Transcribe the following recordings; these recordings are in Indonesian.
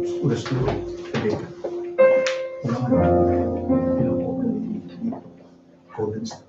udah 10 PDK ulangan film Golden Star.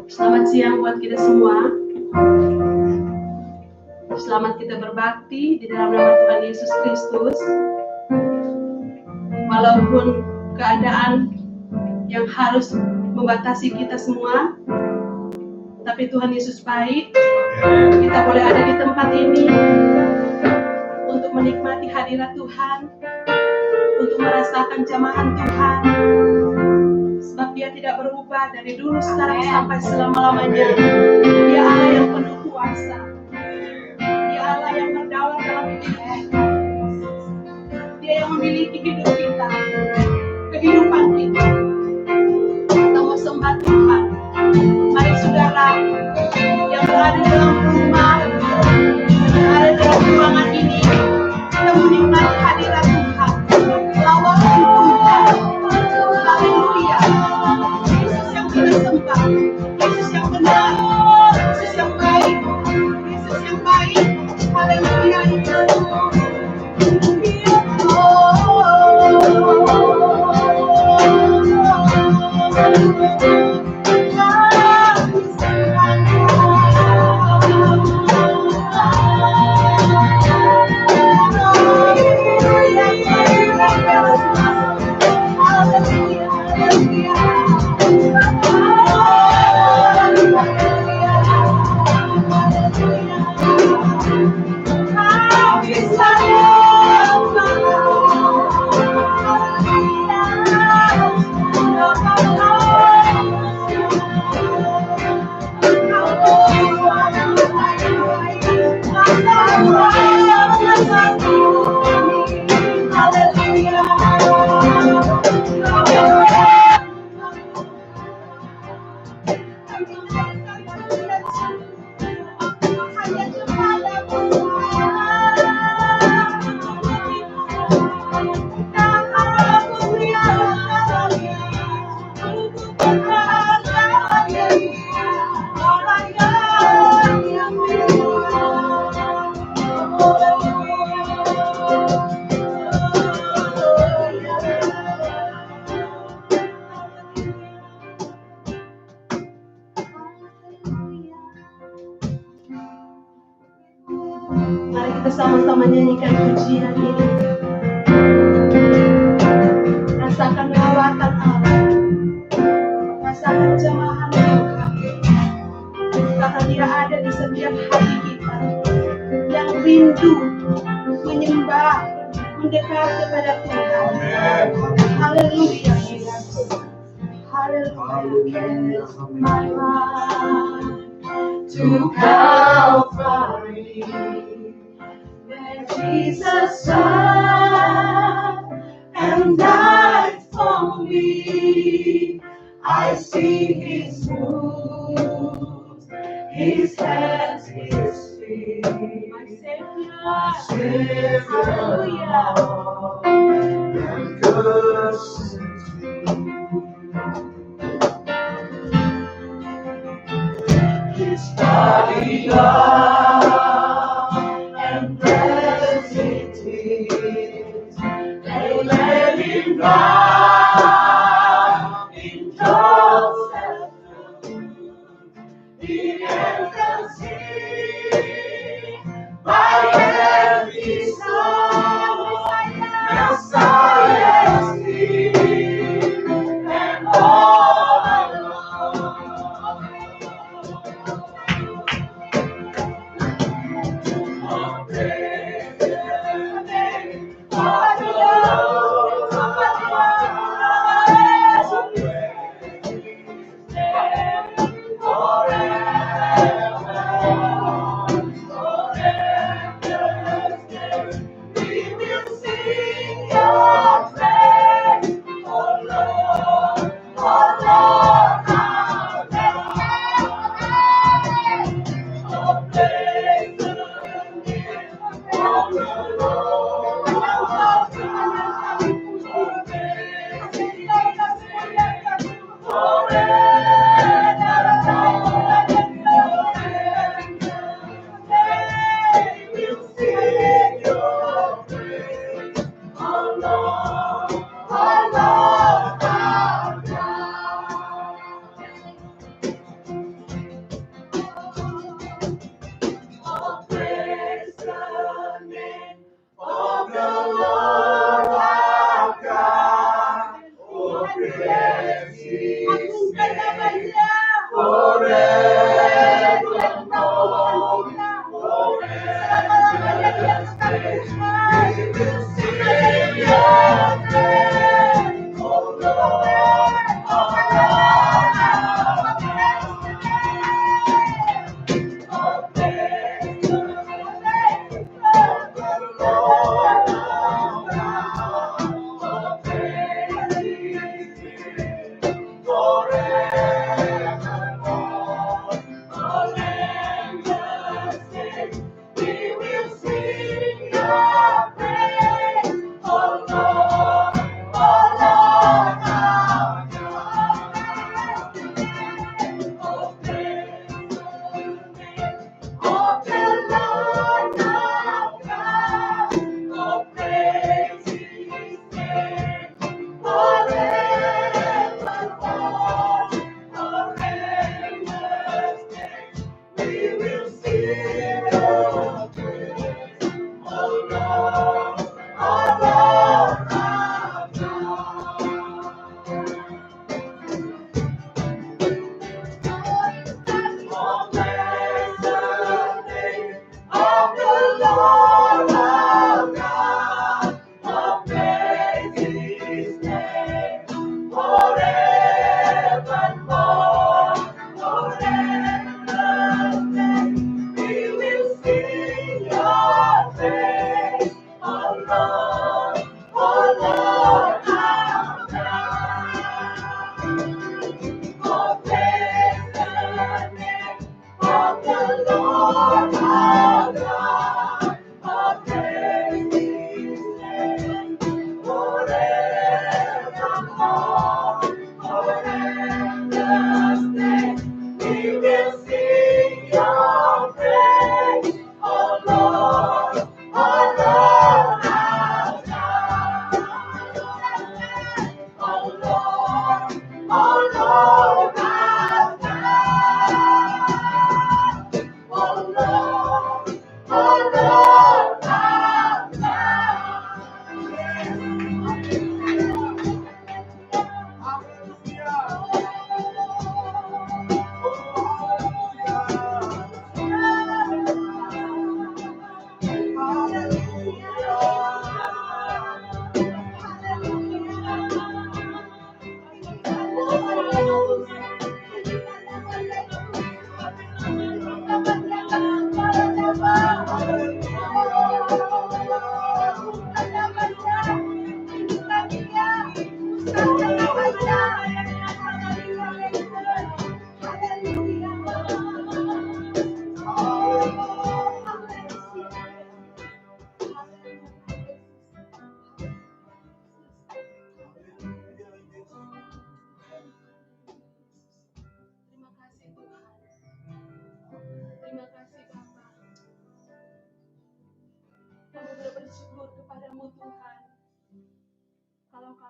Selamat siang buat kita semua. Selamat kita berbakti di dalam nama Tuhan Yesus Kristus. Walaupun keadaan yang harus membatasi kita semua, tapi Tuhan Yesus baik. Kita boleh ada di tempat ini untuk menikmati hadirat Tuhan, untuk merasakan jamahan Tuhan. Sebab Dia tidak berubah dari dulu, sekarang sampai selama-lamanya. Dia Allah yang penuh kuasa. Dia Allah yang berdaulat dalam hidup kita. Dia yang memiliki hidup kita, kehidupan kita. Kita mau sembah Tuhan. Mari saudara yang berada dalam rumah, yang berada dalam ruangan ini, kita menikmati hadirat Tuhan. Lawak Tuhan. Haleluya. Yesus yang kita sembah, Yesus yang benar, Yesus yang baik, Yesus yang baik. Haleluya. kita sama-sama nyanyikan pujian ini. Rasakan lawatan Allah, rasakan jamahan Tuhan, karena Dia ada di setiap hati kita yang rindu menyembah, mendekat kepada Tuhan. Haleluya. Haleluya. My life to Calvary, where Jesus died and died for me. I see His wounds, His hands, His feet. My Savior, hallelujah. And good His body love and blessed it is. They let Him die in Joseph. The anthem sing by every song. Messiah's King and all alone.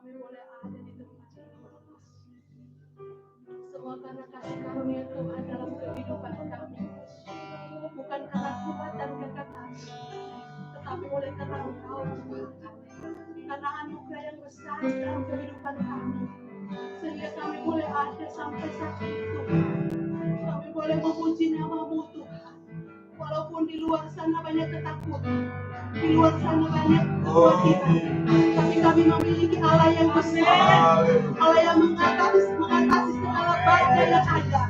kami boleh ada di tempat ini. Semua karena kasih karunia Tuhan dalam kehidupan kami. Bukan karena kuat dan kekal kami, tetapi oleh karena Engkau Tuhan. Karena anugerah yang besar dalam kehidupan kami, sehingga kami boleh ada sampai saat itu. Kami boleh memuji nama-Mu Tuhan. Walaupun di luar sana banyak ketakutan, di luar sana banyak kekhawatiran, tapi kami memiliki Allah yang besar, Allah yang mengatasi segala badai yang ada.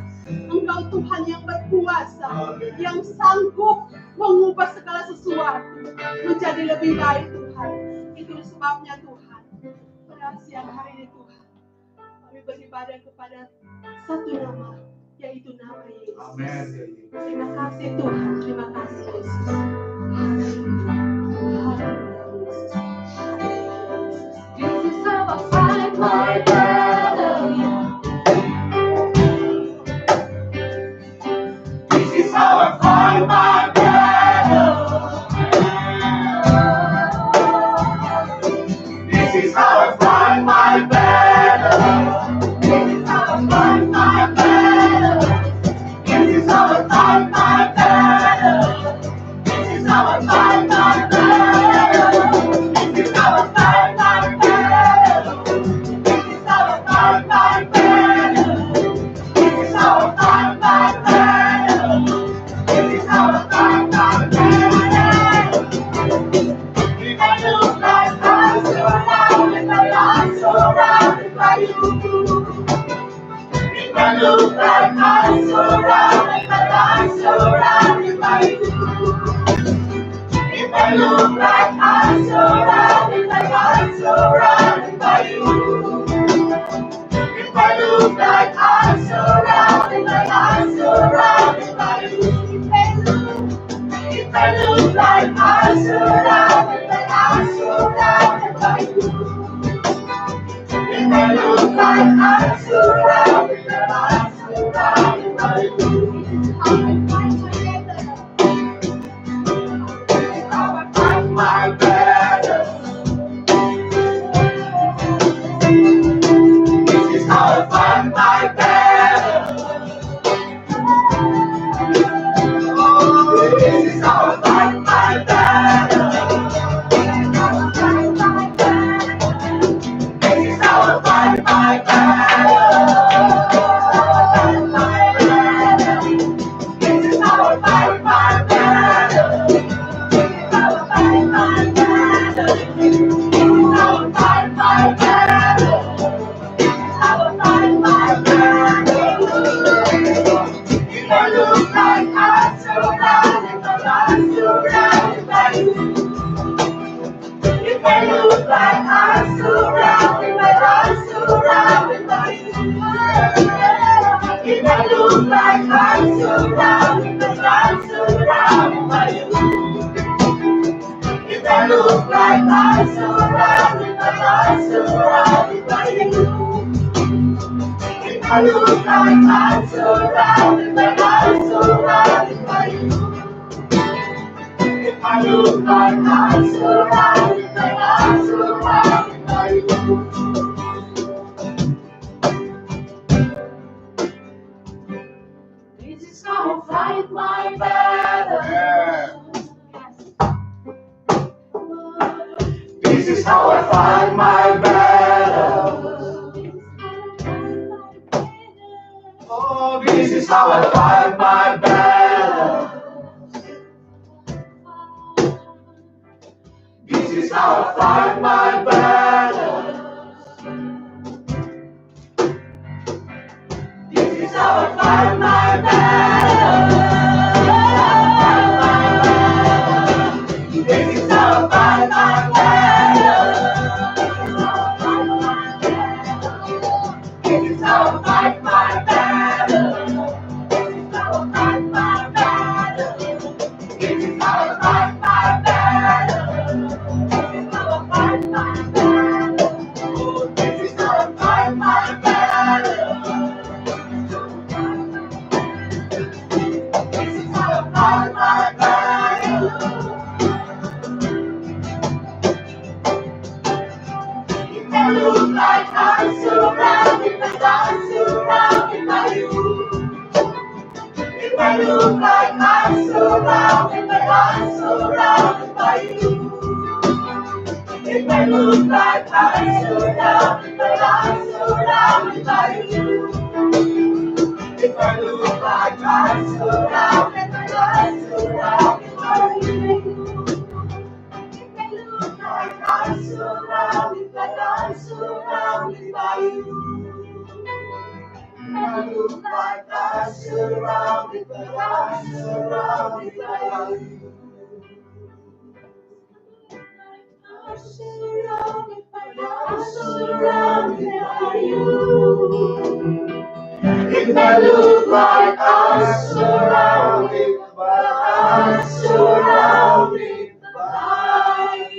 Engkau Tuhan yang berkuasa, yang sanggup mengubah segala sesuatu menjadi lebih baik Tuhan. Itu sebabnya Tuhan, pada siang hari ini Tuhan, kami beribadah kepada satu nama, yaitu nama Yesus. Amin. Terima kasih Tuhan, terima kasih Yesus. This is how I fight my battle. This is how I fight my battle. This is how I fight my battle. This is how I fight my battle. This is how I fight my battle. This is how I fight my battle. This is how I fight my battle. This is how I fight my battle. This is how I fight my battle. This is how I fight my battle. If I look like I'm surrounded by light, surrounded by you. If I look like I'm surrounded by light, surrounded by you. If I look like I'm surrounded by light, surrounded by you. If I look like I'm surrounded by light, surrounded by you. If I look like I'm surrounded by light, surrounded by you. If I look like I'm surrounded by light, surrounded by you. How I fight my battle. This is how I fight my battle. Oh, this is how I fight my battle. This is how I fight my battle. This is how I fight my battle. This is how I fight my battle. This is how I fight my battle. This is how I fight my battle. If I look like I'm surrounded by light, surrounded by you. If I look like I'm surrounded by light, surrounded by you. If I look like I'm surrounded by light, surrounded by you. If I look like I'm surrounded by light, surrounded by you. If I look like I'm surrounded by light, surrounded by you. If I look like I'm surrounded by light, surrounded by you. This is how I fight my battle. This is how I fight my battle. Oh, this is how I fight my battle. This is how I fight my battle. This is how I fight my battle. This is how I fight my battle. This is how I fight my battle. This is how I fight my battle. This is how I fight my battle. This is how I fight my battle. Oh, this is how I fight my battle. This is how I fight my battle. If I look surrounded by you. If I look like I'm surrounded by you. If I look like I'm surrounded by you. I look like I'm surrounded by you. I'm surrounded by you. If I look like I'm surrounded by you.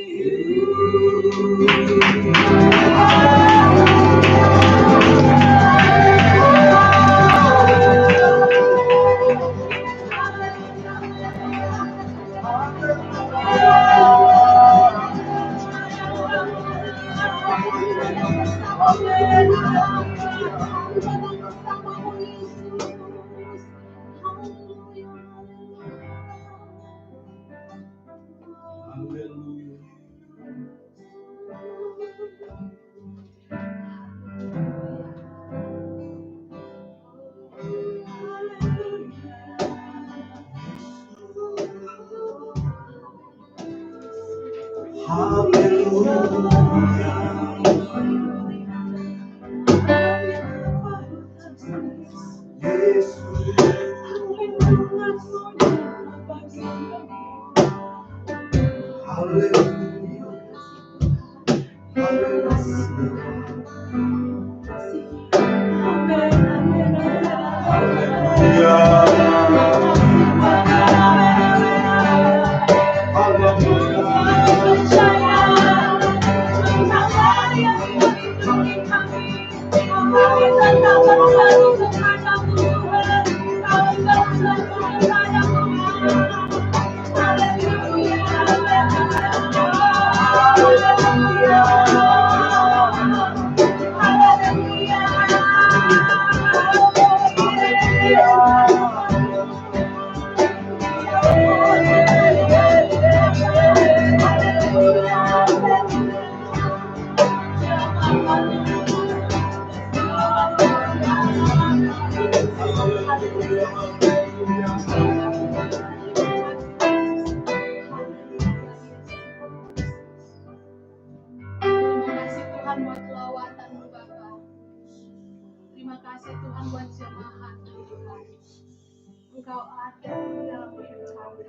Engkau ada dalam hidup kami.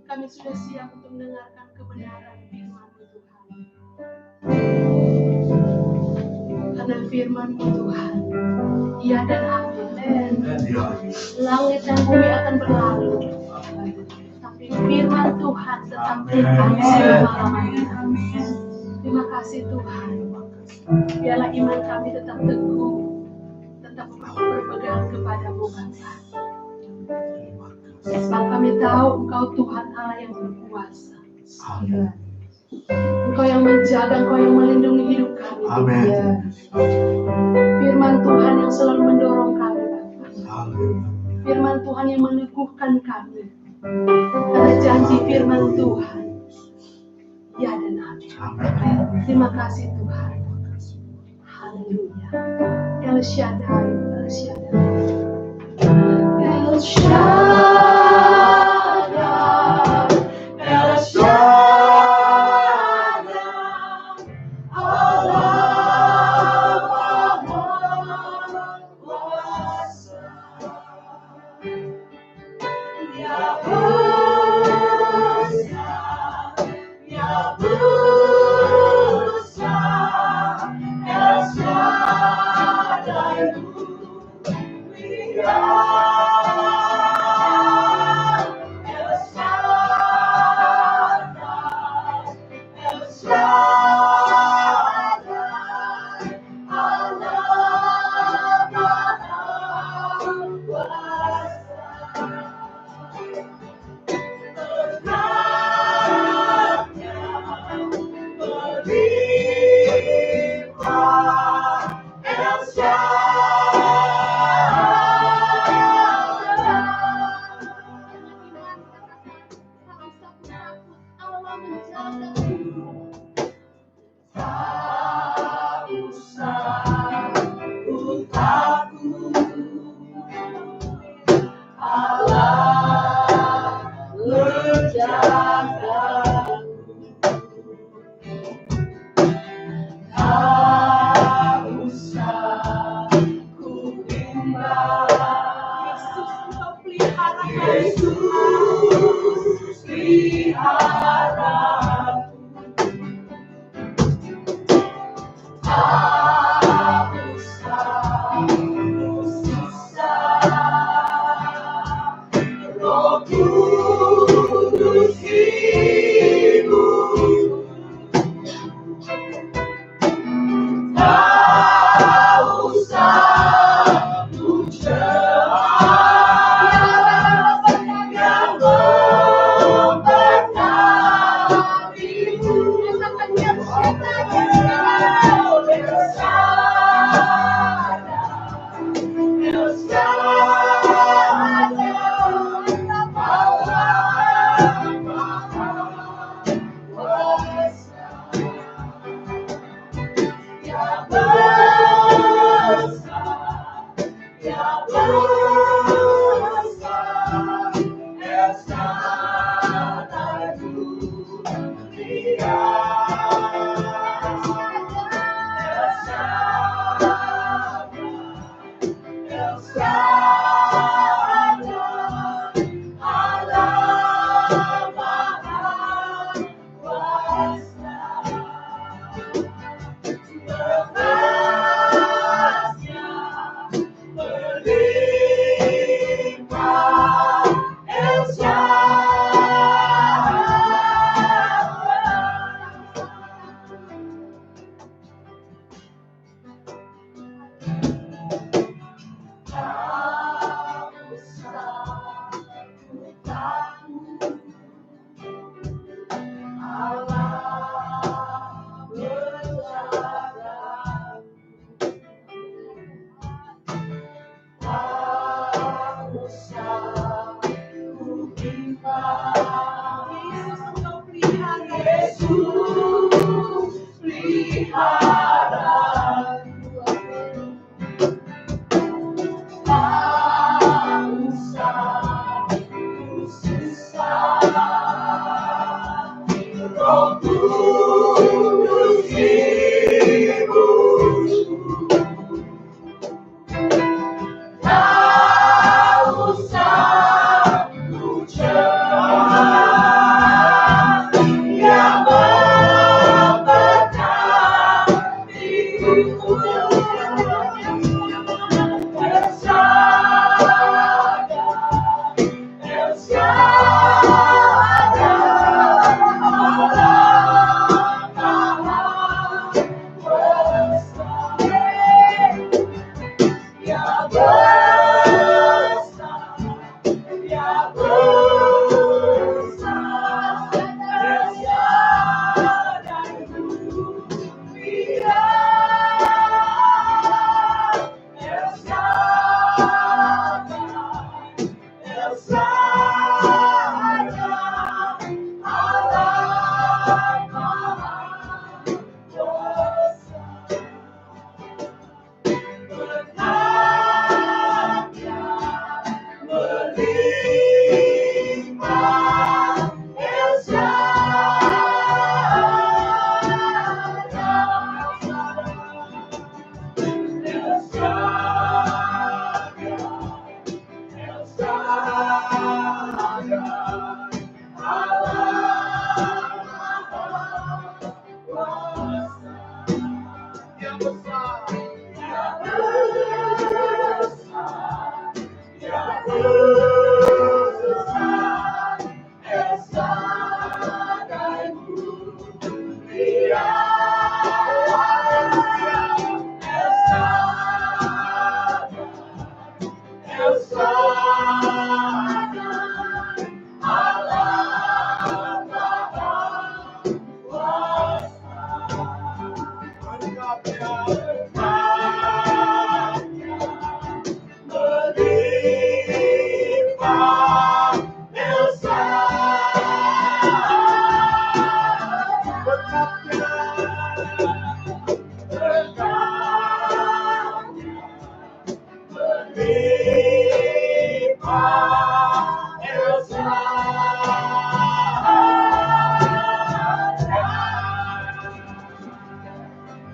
Kami sudah siap untuk mendengarkan kebenaran firman-Mu Tuhan. Karena firman-Mu Tuhan, iya dan amin. Langit dan bumi akan berlalu, tapi firman Tuhan tetap kekal selama-lamanya. Terima kasih Tuhan. Biarlah iman kami tetap teguh, tetap berpegang kepadamu Bapa. Sebab kami tahu Engkau Tuhan Allah yang berkuasa. Engkau yang menjaga, Engkau yang melindungi hidup kami. Amin. Firman Tuhan yang selalu mendorong kami Bapa. Firman Tuhan yang meneguhkan kami. Karena janji firman Tuhan, ya dan amin. Terima kasih Tuhan. Haleluya. El Shaddai, El Shaddai. El Shaddai, El Shaddai, Allah Maha Kuasa. Ya besar, ya besar, El Shaddai El Shaddai.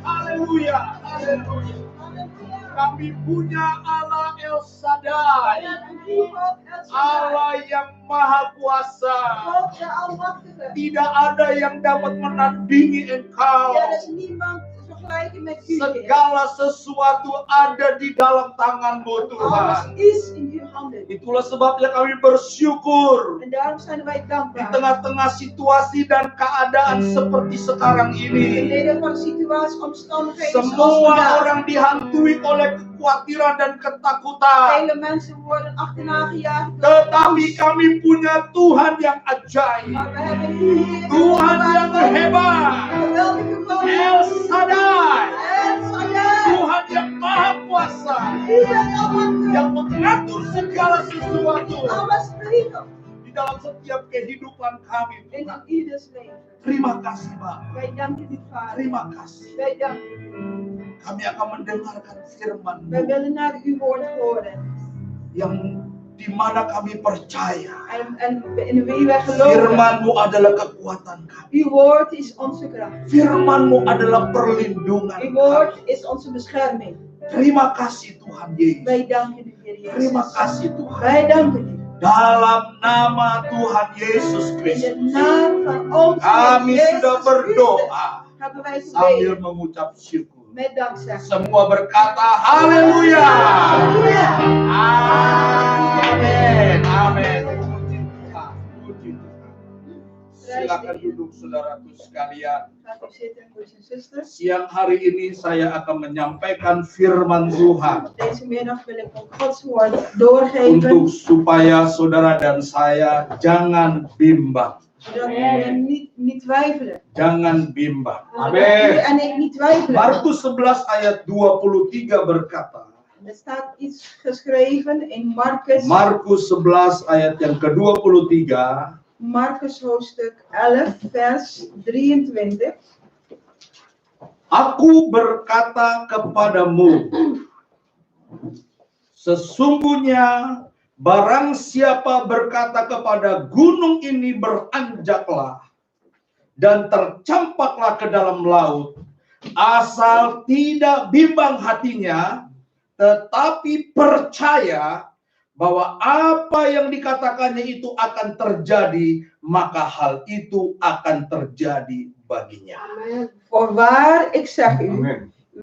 Haleluya, haleluya. Kami punya Allah El Shaddai, Allah yang Maha Kuasa. Tidak ada yang dapat menandingi Engkau. Segala sesuatu ada di dalam tangan-Mu, Tuhan. Itulah sebabnya kami bersyukur di tengah-tengah situasi dan keadaan seperti sekarang ini. Semua orang dihantui oleh kekhawatiran dan ketakutan. Tetapi kami punya Tuhan yang ajaib, Tuhan yang hebat, El Shaddai, Tuhan yang Maha Kuasa, yang mengatur segala sesuatu di dalam setiap kehidupan kami. Terima kasih, Bapak. Terima kasih. Kami akan mendengarkan firman yang di mana kami percaya firman-Mu adalah kekuatan kami. Firman-Mu adalah perlindungan kami. Terima kasih Tuhan Yesus. Terima kasih Tuhan. Dalam nama Tuhan Yesus Kristus kami sudah berdoa sambil mengucap syukur. Semua berkata haleluya. Amin. Amin. Puji Tuhan. Silakan duduk saudaraku sekalian. Siang hari ini saya akan menyampaikan firman Tuhan untuk supaya saudara dan saya jangan bimbang. Jangan bimbang. Amin. Markus 11 ayat 23 berkata. Er staat iets geschreven in Markus. Markus 11 ayat yang ke-23. Markus hoofdstuk 11 vers 23. Aku berkata kepadamu, sesungguhnya barang siapa berkata kepada gunung ini beranjaklah dan tercampaklah ke dalam laut, asal tidak bimbang hatinya, tetapi percaya bahwa apa yang dikatakannya itu akan terjadi, maka hal itu akan terjadi baginya. Voorwaar, ik zeg u,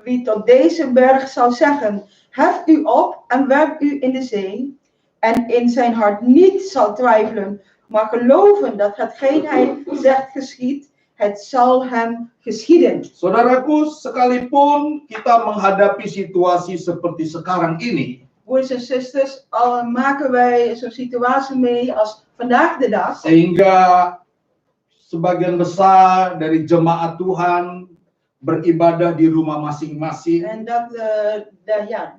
wie tot deze berg zal zeggen, hef u op en werp u in de zee, en in zijn hart niet zal twijfelen, maar geloven dat hetgeen hij zegt geschiedt, het zal hem geschieden. Saudaraku, sekalipun kita menghadapi situasi seperti sekarang ini, Broers en zusters, al maken wij zo'n situatie mee als vandaag de dag, sehingga sebagian besar dari jemaat Tuhan beribadah di rumah masing-masing. en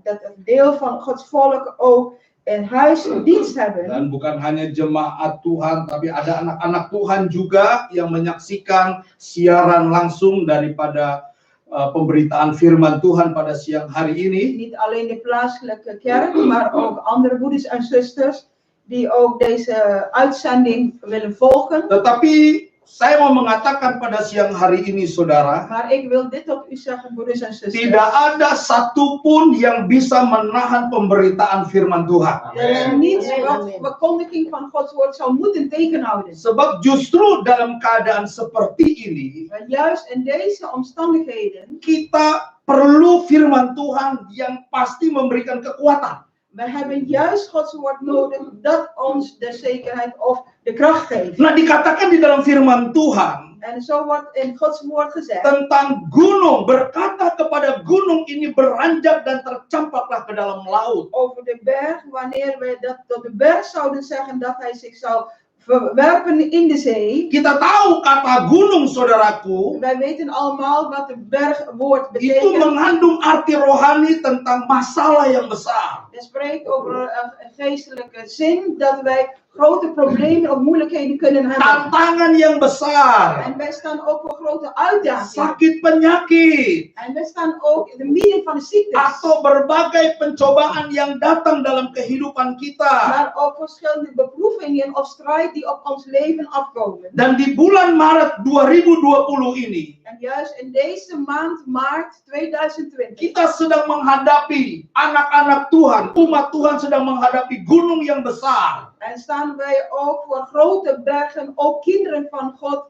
dat een deel van Gods volk ook in huis een dienst hebben. Dan bukan hanya jemaat Tuhan, tapi ada anak-anak Tuhan juga yang menyaksikan siaran langsung daripada pemberitaan firman Tuhan pada siang hari ini. Niet alleen de plaatselijke kerk, maar ook andere broeders en zusters die ook deze uitzending willen volgen. Tetapi saya mau mengatakan pada siang hari ini, saudara, Maar ik wil dit op u zeggen, broeders en zusters. tidak ada satupun yang bisa menahan pemberitaan firman Tuhan. Er is niets wat verkondiging van Gods woord zou moeten tegenhouden. Sebab justru dalam keadaan seperti ini, Want juist in deze omstandigheden, kita perlu firman Tuhan yang pasti memberikan kekuatan. we hebben juist Gods woord nodig dat ons de zekerheid of de kracht geeft. Nah, dikatakan di dalam firman Tuhan En zo wordt in Gods woord gezegd, tentang gunung, berkata kepada gunung ini beranjak dan tercampaklah ke dalam laut. over de berg, wanneer wij dat tot de berg zouden zeggen dat hij zich zou verwerpen in de zee. Kita tahu kata gunung, saudaraku, Wij weten allemaal wat de bergwoord itu betekent. mengandung arti rohani tentang masalah yang besar. Het spreekt over een geestelijke zin dat wij grote problemen of moeilijkheden kunnen hebben. Tantangan yang besar, En wij staan ook voor grote uitdagingen. sakit penyakit, En wij staan ook in de midden van de ziektes. atau berbagai pencobaan yang datang dalam kehidupan kita. Maar ook verschillende beproevingen of strijd die op ons leven afkomen. Dan di bulan Maret 2020 ini, En juist in deze maand maart 2020. kita sedang menghadapi anak-anak Tuhan, umat Tuhan sedang menghadapi gunung yang besar. En staan wij ook voor grote bergen, ook kinderen van God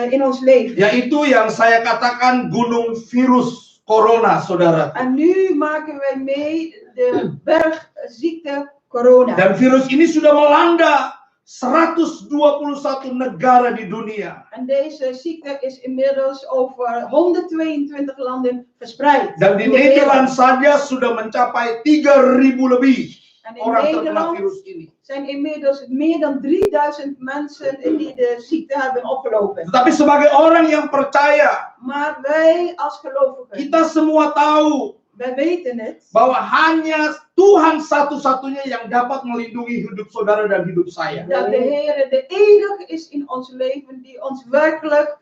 in ons leven. Yaitu yang saya katakan gunung virus corona, saudara. En nu maken wij mee de bergziekte corona. Dan virus ini sudah melanda 121 negara di dunia. En deze ziekte is inmiddels over 122 landen verspreid. Dan di In de wereld. Nederland saja sudah mencapai 3.000 lebih En in orang terkena Nederland virus ini. zijn inmiddels meer dan 3000 mensen die de ziekte hebben opgelopen. Tetapi sebagai orang yang percaya, Maar wij als gelovigen, kita semua tahu wij weten het. bahwa hanya Tuhan satu-satunya yang dapat melindungi hidup saudara dan hidup saya. Dat de Heer de enige is in ons leven die ons werkelijk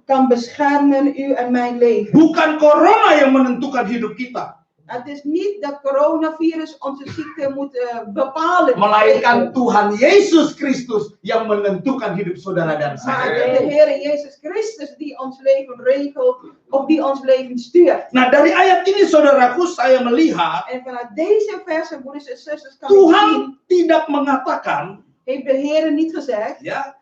kan beschermen, u en mijn leven. Bukan corona yang menentukan hidup kita, Het is niet dat coronavirus onze ziekte moet bepalen. melainkan Tuhan Yesus Kristus yang menentukan hidup saudara dan Maar saya. de Heer Jezus Christus die ons leven regelt, of die ons leven stuurt. Nah, dari ayat ini saudaraku, saya melihat En vanuit deze versen, broeders en zusters, kan ik zien, Tuhan tidak mengatakan, heeft de Heer niet gezegd, ya,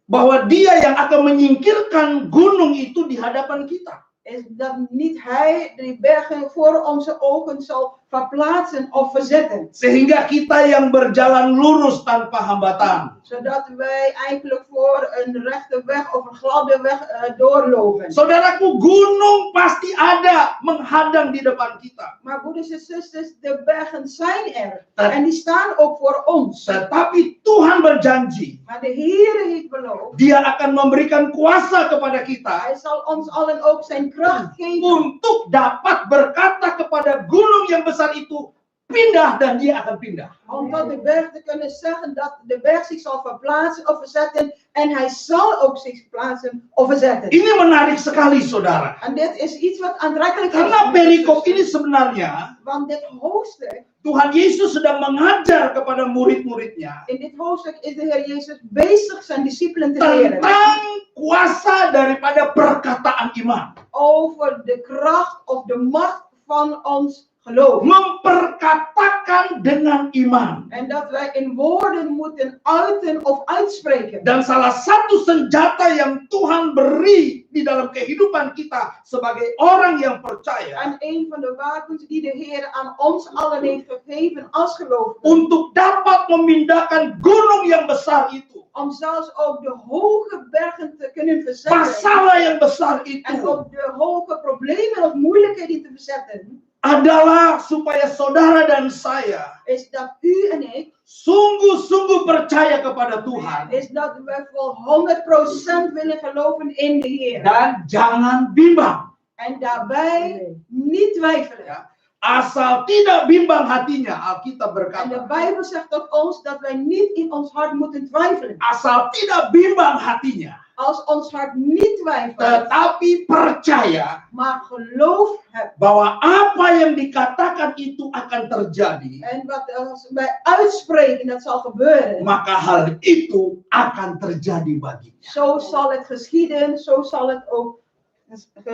bahwa Dia yang akan menyingkirkan gunung itu di hadapan kita. is dat niet Hij die bergen voor onze ogen zal verplaatsen of verzetten. Sehingga kita yang berjalan lurus tanpa hambatan. Zodat wij eigenlijk voor een rechte weg of een gladde weg doorlopen. Saudaraku, gunung pasti ada menghadang di depan kita. Maar broeders en zusters, de bergen zijn er. En die staan ook voor ons. Tetapi Tuhan berjanji, Maar de Heer heeft beloofd, Dia akan memberikan kuasa kepada kita Hij zal ons allen ook zijn kracht geven. untuk dapat berkata kepada gunung yang besar itu, pindah, dan dia akan pindah. Om tot de berg te kunnen zeggen dat de berg zich zal verplaatsen of verzetten. En hij zal ook zich verplaatsen of verzetten. Ini menarik sekali, saudara. En dit is iets wat aantrekkelijk is. Karena perikop ini sebenarnya Want dit hoofdstuk, Tuhan Yesus sedang mengajar kepada murid-muridnya in dit hoofdstuk is de Heer Jezus bezig zijn discipelen te leren. tentang kuasa daripada perkataan iman. Over de kracht of de macht van ons geloof. Memperkatakan dengan iman. En dat wij in woorden moeten uiten of uitspreken. Dan salah satu senjata yang Tuhan beri di dalam kehidupan kita sebagai orang yang percaya En een van de wapens die de Heer aan ons allen heeft gegeven als gelovigen. untuk dapat memindahkan gunung yang besar itu, Om zelfs ook de hoge bergen te kunnen verzetten. masalah yang besar En itu, ook de hoge problemen of moeilijkheden te verzetten. adalah supaya saudara dan saya Is dat u en ik, sungguh-sungguh percaya kepada Tuhan is dat we voor 100% willen geloven in de Heer. dan jangan bimbang. En daarbij niet twijfelen. Ya. Asal tidak bimbang hatinya, Alkitab En berkata. de Bijbel zegt tot ons dat wij niet in ons hart moeten twijfelen. Asal tidak bimbang hatinya, Als ons hart niet twijfelt, tetapi percaya maar geloof hebt. bahwa apa yang dikatakan itu akan terjadi, En wat als wij uitspreken, dat zal gebeuren. maka hal itu akan terjadi baginya. Zo zal het geschieden, zo zal het ook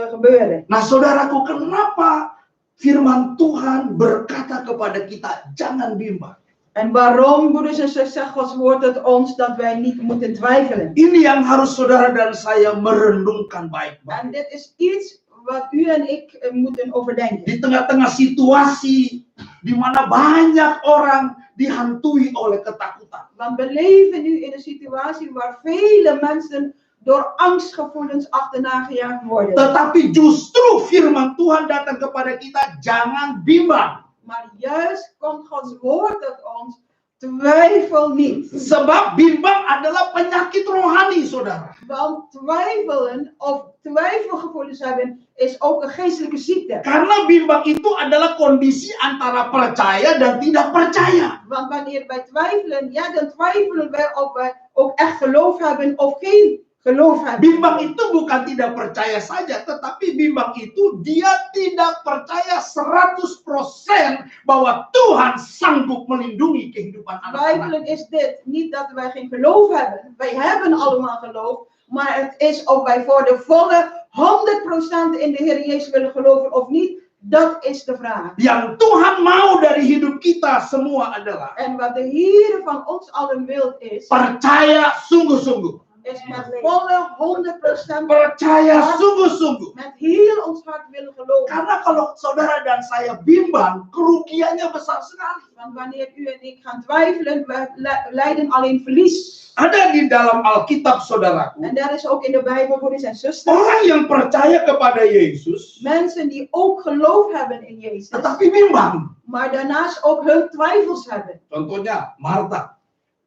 gebeuren. Nah, saudaraku, kenapa firman Tuhan berkata kepada kita, jangan bimbang. En waarom, broeders en zusters, zegt Gods woord het ons dat wij niet moeten twijfelen. Ini yang harus saudara dan saya merenungkan baik-baik. En dit is iets wat u en ik moeten overdenken. Di tengah-tengah situasi di mana banyak orang dihantui oleh ketakutan. Want we leven nu in een situatie waar vele mensen door angstgevoelens achterna gejaagd worden. Tetapi justru firman Tuhan datang kepada kita, jangan bimbang. Maar juist komt Gods woord tot ons, twijfel niet. Sebab bimbang adalah penyakit rohani, saudara. Want twijfelen of twijfelgevoelens hebben is ook een geestelijke ziekte. Karena bimbang itu adalah kondisi antara percaya dan tidak percaya. Want wanneer wij twijfelen, ja, dan twijfelen wij of wij ook echt geloof hebben of geen geloof hebben. Bimbang itu bukan tidak percaya saja, tetapi bimbang itu dia tidak percaya 100% bahwa Tuhan sanggup melindungi kehidupan anak-anak. Twijfelen is dit, niet dat wij geen geloof hebben. Wij hebben allemaal geloof, maar het is of wij voor de volle 100% in de Heer Jezus willen geloven of niet. Dat is de vraag. Yang Tuhan mau dari hidup kita semua adalah En wat de Heer van ons allen wil is percaya sungguh-sungguh. met volle 100% Percaya sungguh-sungguh. met heel ons hart willen geloven. Karena kalau saudara dan saya bimbang, kerugiannya besar sekali. Want wanneer u en ik gaan twijfelen, we lijden alleen verlies. Ada di dalam Alkitab, saudaraku, En dat is ook in de Bijbel, broeders en zusters. orang yang percaya kepada Yesus, Mensen die ook geloof hebben in Jezus, tetapi bimbang. maar daarnaast ook hun twijfels hebben. Contohnya Marta.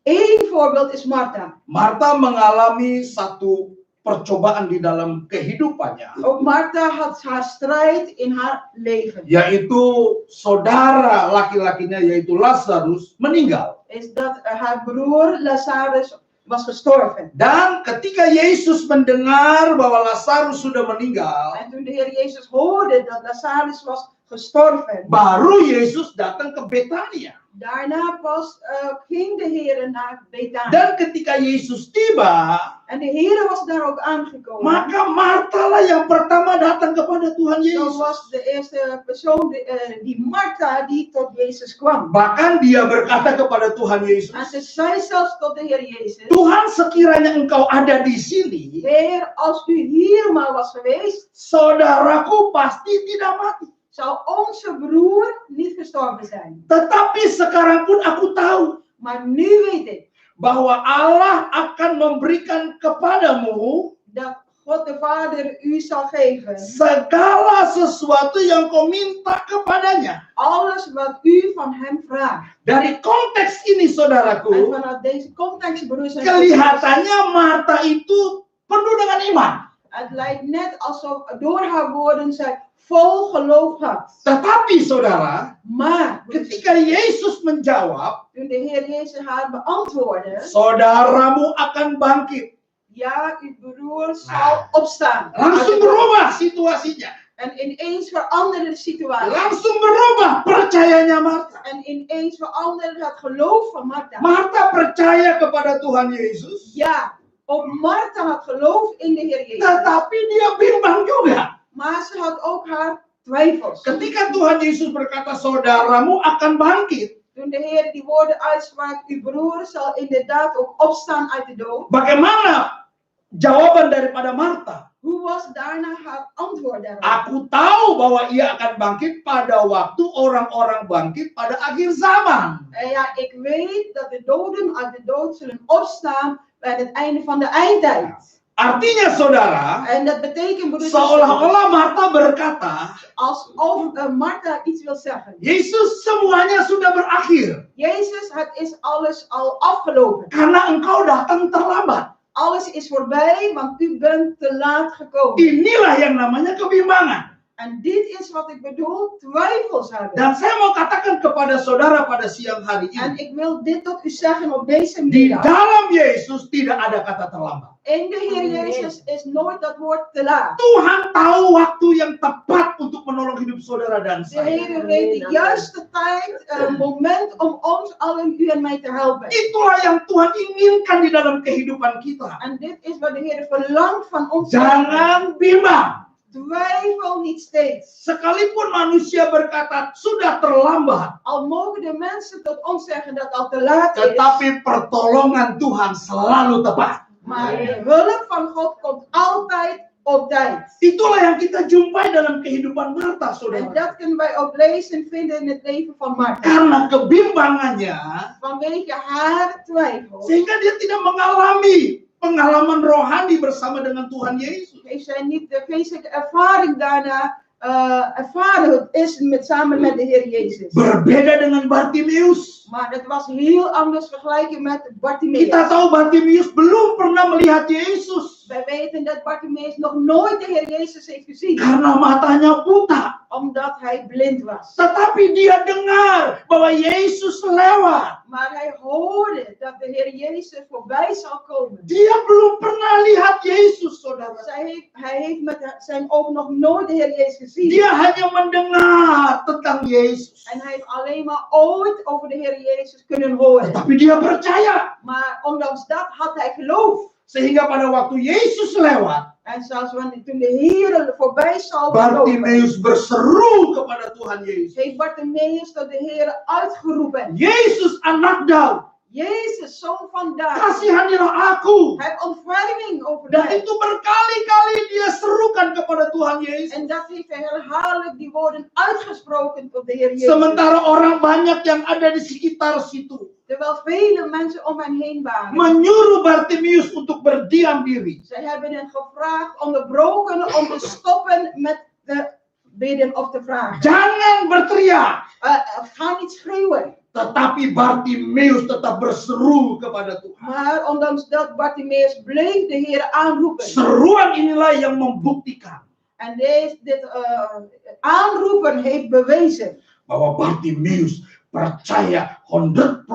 Eén voorbeeld is Martha. Marta mengalami satu percobaan di dalam kehidupannya, Ook Martha had haar strijd in haar leven. yaitu saudara laki-lakinya, yaitu Lazarus, meninggal. Is dat haar broer Lazarus was gestorven. Dan ketika Yesus mendengar bahwa Lazarus sudah meninggal, En toen de Heer Jezus hoorde dat Lazarus was gestorven, baru Yesus datang ke Betania. daarna pas ging de Heer naar Betania. Dan ketika Yesus tiba, En de Heer was daar ook aangekomen. maka Marta lah yang pertama datang kepada Tuhan Dat Yesus. was de eerste persoon, die Martha, die tot Jezus kwam. Bahkan dia berkata kepada Tuhan Yesus, En ze zei zelfs tot de Heer Jezus: Tuhan, sekiranya engkau ada di sini, Heer, als u hier maar was geweest, saudaraku pasti tidak mati. zou onze broer niet gestorven zijn. Tetapi sekarang pun aku tahu Maar nu weet ik bahwa Allah akan memberikan kepadamu dat God de Vader u zal geven segala sesuatu yang kau minta kepadanya. alles wat u van hem vraagt. Dari konteks ini, En saudaraku, vanuit deze context, broers en zusters, kelihatannya Marta itu penuh dengan iman. het lijkt net alsof door haar woorden zij vol geloof had. Tetapi saudara, Maar ketika Yesus menjawab, toen de Heer Jezus haar beantwoordde, saudaramu akan bangkit. ja, uw broer zal opstaan. Langsung berubah situasinya. En ineens veranderde de situatie. Langsung berubah percayanya Marta. En ineens veranderde het geloof van Martha. Marta percaya kepada Tuhan Yesus, Ja, ook Martha had geloof in de Heer Jezus. tetapi dia bimbang juga. Maar ze had ook haar twijfels. Ketika Tuhan Yesus berkata, saudaramu akan bangkit. Toen de Heer die woorden uitsprak, uw broer zal inderdaad ook opstaan uit de dood. Bagaimana jawaban daripada Marta? Hoe was daarna haar antwoord daarop? Aku tahu bahwa ia akan bangkit pada waktu orang-orang bangkit pada akhir zaman. En ja, ik weet dat de doden uit de dood zullen opstaan bij het einde van de eindtijd. Artinya saudara, En dat betekent, broeders en zusters, seolah-olah Marta berkata, alsof Martha iets wil zeggen. Yesus, semuanya sudah berakhir. Jezus, het is alles al afgelopen. Karena engkau datang terlambat. Alles is voorbij, want u bent te laat gekomen. Inilah yang namanya kebimbangan. En dit is wat ik bedoel, twijfels hebben. Dan saya mau katakan kepada saudara pada siang hari En ini, ik wil dit tot u zeggen op deze di middag. dalam Yesus tidak ada kata terlambat. In de Heer Jezus is nooit dat woord te laat. Tuhan tahu waktu yang tepat untuk menolong hidup saudara dan De saya. Heer weet de juiste tijd, moment om ons allen, u en mij te helpen. Itulah yang Tuhan inginkan di dalam kehidupan kita. En dit is wat de Heer verlangt van ons. Jangan bimbang. Twijfel niet steeds. Sekalipun manusia berkata sudah terlambat, Al mogen de mensen tot ons zeggen dat al te laat is. tetapi pertolongan Tuhan selalu tepat. Maar de hulp van God komt altijd op tijd. Itulah yang kita jumpai dalam kehidupan Marta, En saudara. dat kunnen wij ook lezen vinden in het leven van Martha. Karena kebimbangannya, Vanwege haar twijfel sehingga dia tidak mengalami pengalaman rohani bersama dengan Tuhan Yesus. heeft zij niet de geestelijke ervaring daarna ervaren is samen met de Heer Jezus. Berbeda dengan Bartimeus. Maar het was heel anders vergelijken met Bartimeus. Kita tahu Bartimeus belum pernah melihat Yesus Wij weten dat Bartimeus nog nooit de Heer Jezus heeft gezien. karena matanya buta. Omdat hij blind was. Tetapi dia dengar bahwa Yesus lewat. Maar hij hoorde dat de Heer Jezus voorbij zal komen. Dia belum pernah lihat Yesus, saudara. Hij heeft met zijn ogen nog nooit de Heer Jezus gezien. Dia hanya mendengar tentang Yesus. En hij heeft alleen maar ooit over de Heer Jezus kunnen horen. Tapi dia percaya. Maar ondanks dat had hij geloof. Sehingga pada waktu Yesus lewat, En zelfs toen de Heer voorbij zal komen, Bartimeus berseru kepada Tuhan Yesus. heeft Bartimeus tot de Heer uitgeroepen. Yesus, anak Daud, Jezus, zoon van David, kasihanilah aku. heb ontferming over Dan mij. itu berkali-kali dia serukan kepada Tuhan Yesus. En dat heeft hij herhaaldelijk die woorden uitgesproken tot de Heer Jezus. Sementara orang banyak yang ada di sekitar situ Terwijl vele mensen om hen heen waren. menyuruh Bartimeus untuk berdiam diri. Zij hebben hen gevraagd, onderbroken om te stoppen met te bidden of te vragen. Jangan berteriak. Ga niet schreeuwen. Tetapi Bartimeus tetap berseru kepada Tuhan. Maar ondanks dat Bartimeus bleef de Heer aanroepen. Seruan inilah yang membuktikan En dit aanroepen heeft bewezen bahwa Bartimeus percaya 100%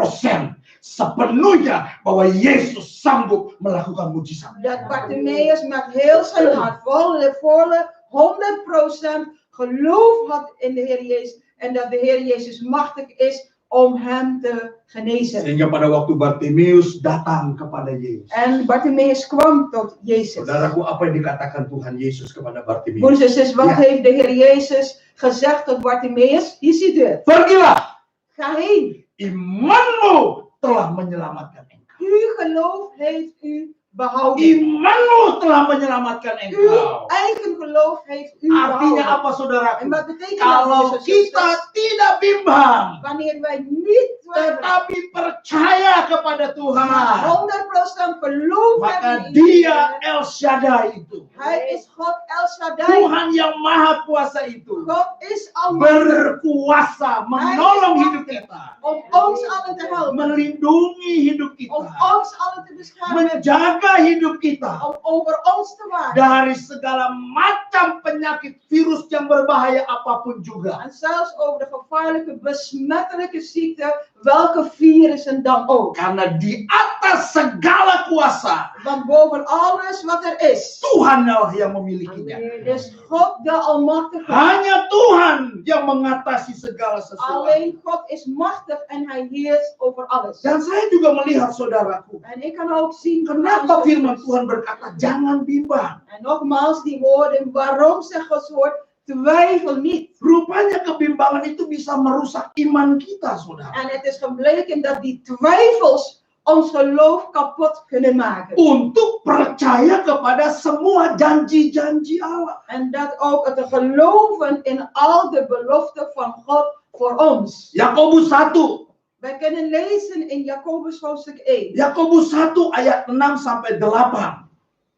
sepenuhnya bahwa Yesus sanggup melakukan mujizat. dat Bartimeus met heel zijn hart, volle 100% geloof had in de Heer Jezus. En dat de Heer Jezus machtig is om hem te genezen. Sehingga pada waktu Bartimeus datang kepada Yesus. En Bartimeus kwam tot Jezus. Saudaraku, apa yang dikatakan Tuhan Yesus kepada Bartimeus? Broers en zus, wat Ja. heeft de Heer Jezus gezegd tot Bartimeus? Hier ziet u het. Pergilah, Ga heen. imanmu telah menyelamatkan engkau. Uw geloof heeft u behouden. Imanmu telah menyelamatkan Uw engkau. eigen geloof heeft u Artinya behouden. apa, saudaraku? En wat betekent dat, Kalau broers en kita zusters? tidak bimbang, Wanneer wij niet twijfelen, tetapi percaya kepada Tuhan, 100% geloof maka hebben in Dia Hem. El Shaddai itu, Hij is God El Shaddai. Tuhan yang Maha Kuasa itu, God is almachtig berkuasa menolong hidup kita, om ons allen te helpen. melindungi hidup Om kita, ons allen te beschermen. menjaga hidup kita Om over ons te waken. dari segala macam penyakit virus yang berbahaya apapun juga. En zelfs over de gevaarlijke, besmettelijke ziekte, welke virussen dan ook. Karena di atas segala kuasa, Want boven alles wat er is, Tuhanlah yang memilikinya. is God de Almachtige. Hanya Tuhan yang mengatasi segala sesuatu. Alleen God is machtig en Hij heerst over alles. Dan saya juga melihat, saudaraku, En ik kan ook zien, kenapa firman Tuhan berkata, jangan bimbang. en nogmaals die woorden, waarom zegt Gods woord, twijfel niet. Rupanya kebimbangan itu bisa merusak iman kita, saudara. En het is gebleken dat die twijfels ons geloof kapot kunnen maken. Untuk percaya kepada semua janji-janji Allah. En dat ook het geloven in al de beloften van God voor ons. Yakobus 1. Wij kunnen lezen in Jacobus hoofdstuk 1. Yakobus 1 ayat 6 sampai 8.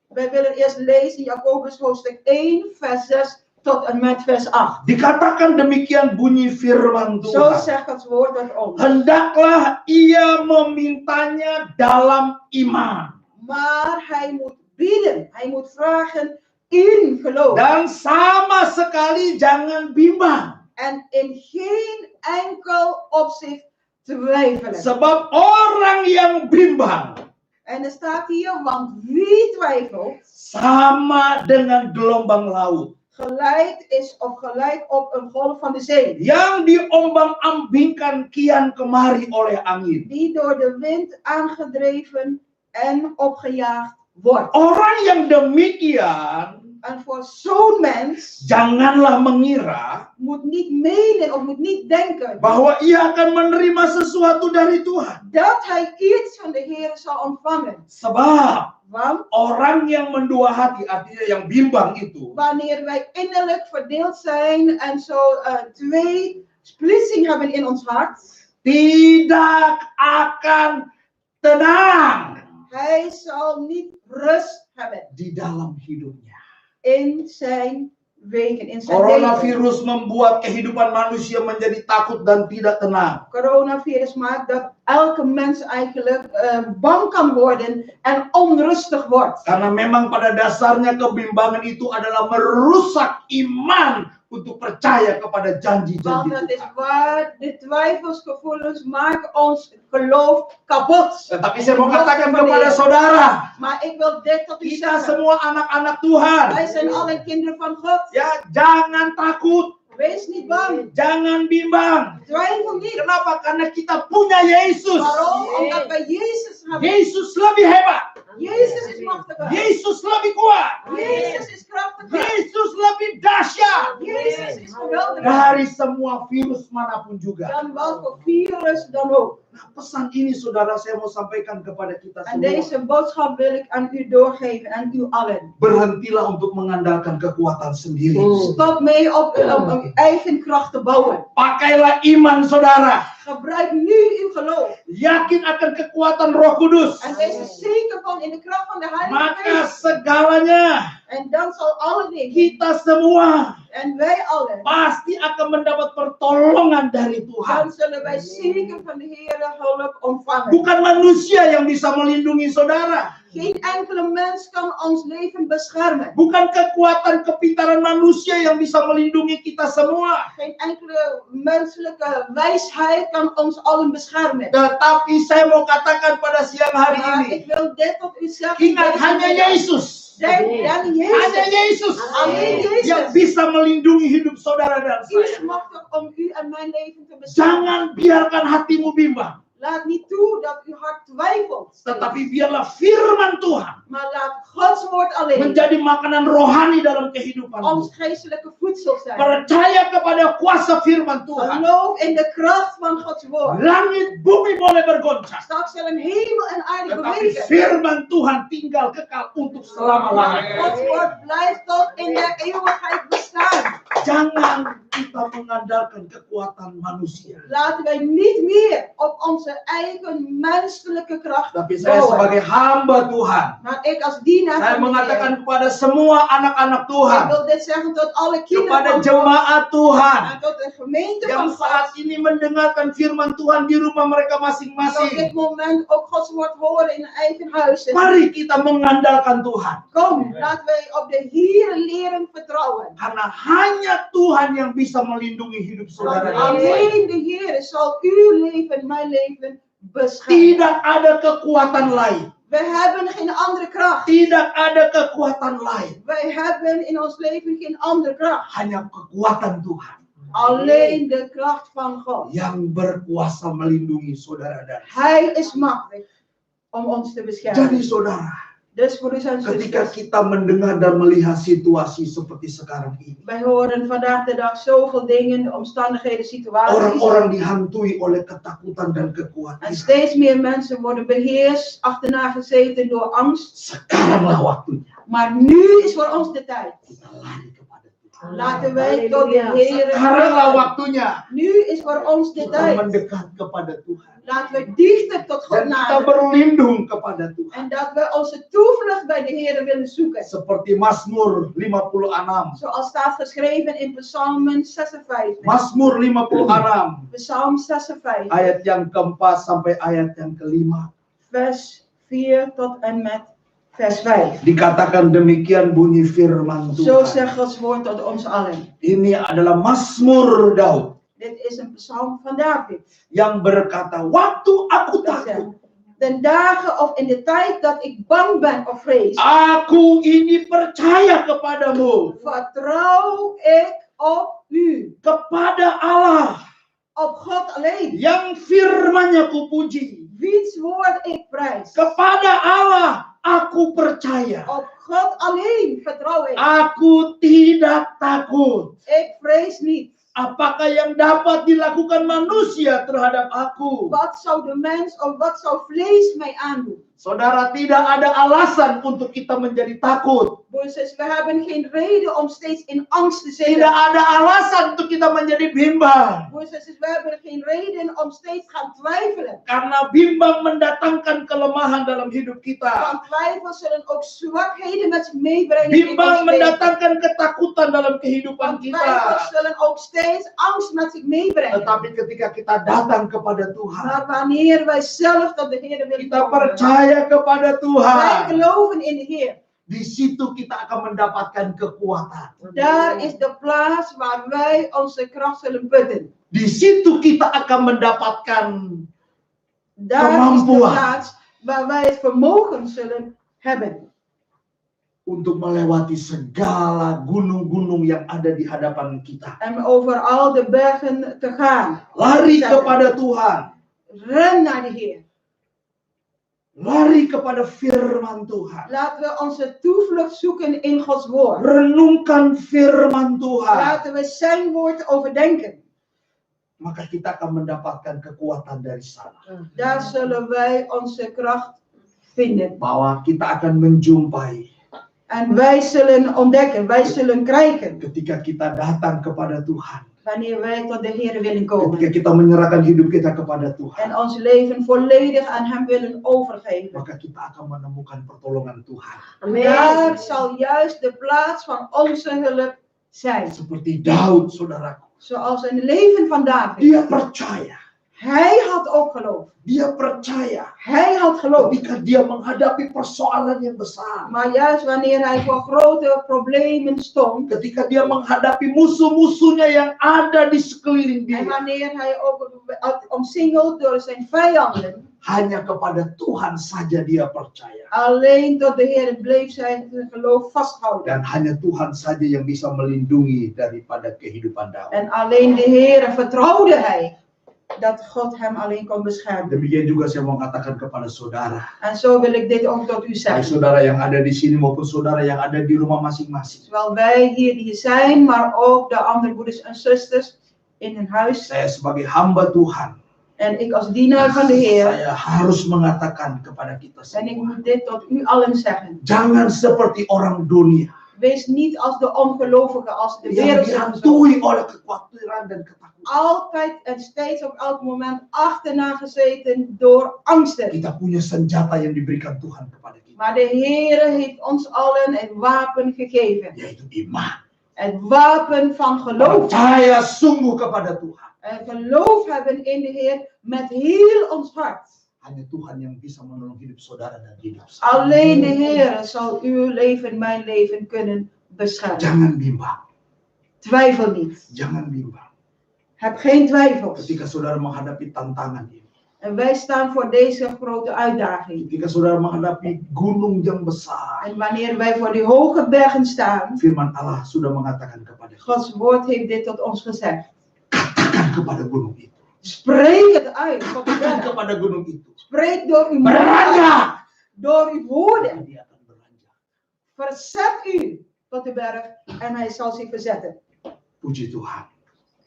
Wij willen eerst lezen Jacobus hoofdstuk 1 vers 6 tot en met vers 8. Dikatakan demikian bunyi firman Zo Tuhan. zegt het woord tot ons. Hendaklah ia memintanya dalam iman. Maar hij moet bidden, hij moet vragen in geloof. Dan sama sekali jangan bimbang. En in geen enkel opzicht twijfelen. Sebab orang yang bimbang En er staat hier, want wie twijfelt, sama dengan gelombang laut gelijk is of gelijk op een golf van de zee. yang diombang-ambingkan kian kemari oleh angin. Die door de wind aangedreven en opgejaagd wordt. Orang yang demikian En voor zo'n mens janganlah mengira moet niet menen of moet niet denken bahwa ia akan menerima sesuatu dari Tuhan. dat hij iets van de Heer zal ontvangen. Sebab Want orang yang mendua hati, artinya yang bimbang itu, wanneer wij innerlijk verdeeld zijn en zo twee splitsing hebben in ons hart, tidak akan tenang hij zal niet rust hebben di dalam hidupnya. in zijn weken, in zijn leven. Coronavirus membuat kehidupan manusia menjadi takut dan tidak tenang. Coronavirus maakt dat elke mens eigenlijk bang kan worden en onrustig wordt. Karena memang pada dasarnya kebimbangan itu adalah merusak iman untuk percaya kepada janji-janji Want het is Tuhan. waar, de twijfelsgevoelens maken ons geloof kapot. Tetapi saya mau katakan kepada saudara, Maar ik wil dit tot u kita zeggen. semua anak-anak Tuhan. Wij zijn allen kinderen van God. Ya, jangan takut, Wees niet bang. jangan bimbang. Twijfel niet. Kenapa? Karena kita punya Yesus. Waarom? Omdat wij Jezus hebben. Yesus lebih hebat. Jezus is machtiger. Yesus lebih kuat. Jezus is krachtiger. Yesus lebih dahsyat Jezus is geweldiger. dari semua virus manapun juga. Dan welke virus dan ook. Nah, pesan ini saudara saya mau sampaikan kepada kita En semua. deze boodschap wil ik aan u doorgeven, aan u allen. Berhentilah untuk mengandalkan kekuatan sendiri. Stop mee op uw eigen kracht te bouwen. Pakailah iman saudara. Gebruik nu uw geloof. Yakin akan kekuatan Roh Kudus. En wees er zeker van in de kracht van de Heilige Maka Geest. segalanya En dan zal alle dingen, kita semua en wij allen, pasti akan mendapat pertolongan dari dan Tuhan. zullen wij zeker van de Heer hulp ontvangen. Bukan manusia yang bisa melindungi saudara. Geen enkele mens kan ons leven beschermen. Bukan kekuatan kepintaran manusia yang bisa melindungi kita semua. Geen enkele menselijke wijsheid kan ons allen beschermen. Tetapi saya mau katakan pada siang hari Maar ini, ik wil dit tot u zeggen. ingat hanya Yesus. Denk aan Hanya Jezus. Yesus Alleen Jezus. yang bisa melindungi hidup saudara dan U is saya. machtig om u en mijn leven te beschermen. Jangan biarkan hatimu bimbang, Laat niet toe dat uw hart twijfelt. tetapi biarlah firman Tuhan Maar laat Gods woord alleen menjadi makanan rohani dalam kehidupanmu. ons geestelijke voedsel zijn. Percaya kepada kuasa firman Tuhan. Geloof in de kracht van Gods woord. Langit bumi boleh bergoncang, Straks zullen hemel en aarde tetapi bewegen. firman Tuhan tinggal kekal untuk Maar selama-lamanya. Gods woord blijft tot in de eeuwigheid bestaan. Jangan kita mengandalkan kekuatan manusia. Laten wij niet meer op onze eigen menselijke kracht Tapi saya bouwen. sebagai hamba Tuhan, Maar ik als dienaar saya van de Heer, mengatakan kepada semua anak-anak ik Tuhan, wil dit zeggen tot alle kinderen kepada van God jemaat Tuhan en tot de gemeente yang van saat God. ini mendengarkan firman Tuhan di rumah mereka Die op masing-masing. dit moment ook Gods woord horen in hun eigen huizen. Mari kita mengandalkan Tuhan. Kom, laten wij op de Heer leren vertrouwen. Karena hanya Tuhan yang bisa melindungi hidup Want saudara. alleen de Heer zal uw leven, mijn leven beschermen. Tidak ada kekuatan lain. We hebben geen andere kracht. Tidak ada kekuatan lain. Wij hebben in ons leven geen andere kracht. Hanya kekuatan Tuhan Alleen de kracht van God. yang berkuasa melindungi saudara dan saya. Hij is machtig om ons te Jadi beschermen. saudara, Dus broeders en ketika zusters, kita mendengar dan melihat situasi seperti sekarang ini, wij horen vandaag de dag zoveel dingen, omstandigheden, situaties. orang-orang dihantui oleh ketakutan dan En kekhawatiran. steeds meer mensen worden beheerst, achterna gezeten door angst. Sekaranglah waktunya Maar nu is voor ons de tijd. kita lari kepada Tuhan. Laten wij tot de Heer Sekaranglah gaan. waktunya Nu is voor ons de kita tijd. mendekat kepada Tuhan. Laten we dichter tot God Dan kita naderen. berlindung kepada Tuhan. En dat we onze toevlucht bij de Heer willen zoeken. Seperti Mazmur 56. Zoals staat geschreven in Psalmen 56. Mazmur 56. Psalm 56. Ayat yang keempat sampai ayat yang kelima. Vers 4 tot en met Vers 5. Dikatakan demikian bunyi firman Zo Tuhan. zegt Gods woord tot ons allen. Ini adalah Mazmur Daud Dit is een psalm van David. yang berkata, waktu aku Dat zegt, takut, den dagen of in de tijd dat ik bang ben of vrees, aku ini percaya kepadamu, vertrouw ik op u. kepada Allah Op God alleen. yang firman-Nya kupuji. Wiens woord ik prijs. Kepada Allah aku percaya. Op God alleen vertrouw ik. Aku tidak takut. Ik vrees niet. Apakah yang dapat dilakukan manusia terhadap aku? Wat zou de mens of wat zou vlees mij aandoen? Saudara, tidak ada alasan untuk kita menjadi takut. Broers en zusters, we hebben geen reden om steeds in angst te Tidak zitten. ada alasan untuk kita menjadi bimbang. Broers en zusters, we hebben geen reden om steeds gaan twijfelen. Karena bimbang mendatangkan kelemahan dalam hidup kita. Want twijfel zullen ook zwakheden met zich meebrengen. in Bimbang ons leven. mendatangkan ketakutan dalam kehidupan Want twijfel kita. zullen ook steeds angst met zich meebrengen. Tetapi ketika kita datang kepada Tuhan, Maar wanneer wij zelf tot de Heer willen kita komen, percaya kepada wij Tuhan, geloven in de Heer. di situ kita akan mendapatkan kekuatan. Daar is de plaats waar wij onze kracht zullen putten. Di situ kita akan mendapatkan Daar is de kemampuan plaats waar wij het vermogen zullen hebben. untuk melewati segala gunung-gunung yang ada di hadapan kita. En over al de bergen te gaan. Lari kepada Tuhan, Ren naar de Heer. lari kepada firman Tuhan. Laten we onze toevlucht zoeken in Gods woord. Renungkan firman Tuhan. Laten we zijn woord overdenken. Maka kita akan mendapatkan kekuatan dari sana. Daar zullen wij onze kracht vinden. Bahwa kita akan menjumpai En wij zullen ontdekken, wij zullen krijgen. ketika kita datang kepada Tuhan. Wanneer wij tot de Heer willen Ketika komen. kita menyerahkan hidup kita kepada En Tuhan. ons leven volledig aan Hem willen overgeven. Maka kita akan menemukan pertolongan Tuhan. Daar zal juist de plaats van onze hulp zijn. Seperti Daud, saudaraku. Zoals in het leven van David. Dia percaya. Hij had ook geloof. Dia percaya. Hij had geloof. Ketika dia menghadapi persoalan yang besar. Maar juist wanneer hij voor grote problemen stond. Ketika dia menghadapi musuh-musuhnya yang ada di sekeliling En dia. wanneer hij ook omsingeld door zijn vijanden. Hanya kepada Tuhan saja dia percaya. Alleen tot de Heer bleef zijn geloof vasthouden. Dan hanya Tuhan saja yang bisa melindungi daripada kehidupan Daud. En alleen de Heer vertrouwde hij. Dat God hem alleen kon beschermen. Demikian juga saya mau katakan kepada saudara. En zo wil ik dit ook tot u Baik zeggen. saudara yang ada di sini maupun saudara yang ada di rumah masing-masing. Zowel wij hier die zijn, maar ook de andere broeders en zusters in hun huis. Saya sebagai hamba Tuhan. En ik als dienaar van de Heer. Saya harus mengatakan kepada kita En ik semua. moet dit tot u allen zeggen. Jangan seperti orang dunia. Wees niet als de ongelovigen, als de Yang wereld. dihantui oleh kekhawatiran dan ketakutan. Altijd en steeds op elk moment achterna gezeten door angsten. Kita punya senjata yang diberikan Tuhan kepada kita. Maar de Heer heeft ons allen een wapen gegeven. Yaitu iman. Het wapen van geloof. Percaya sungguh kepada Tuhan. En geloof hebben in de Heer met heel ons hart. Hanya Tuhan yang bisa menolong hidup saudara dan hidup saya. Alleen de Heer zal uw leven, mijn leven kunnen beschermen. Jangan bimbang. Twijfel niet. Jangan bimbang. Heb geen twijfels. Ketika saudara menghadapi tantangan ini. En wij staan voor deze grote uitdaging. Ketika saudara menghadapi gunung yang besar. En wanneer wij voor die hoge bergen staan, Firman Allah sudah mengatakan kepada kita. Gods woord heeft dit tot ons gezegd. Katakan kepada gunung itu. Spreek het uit. Tot de Katakan berg. kepada gunung itu. Spreek door uw mond uit. Beranjak. Door uw woorden. Dia akan beranjak. Verzet u tot de berg en hij zal zich verzetten. Puji Tuhan.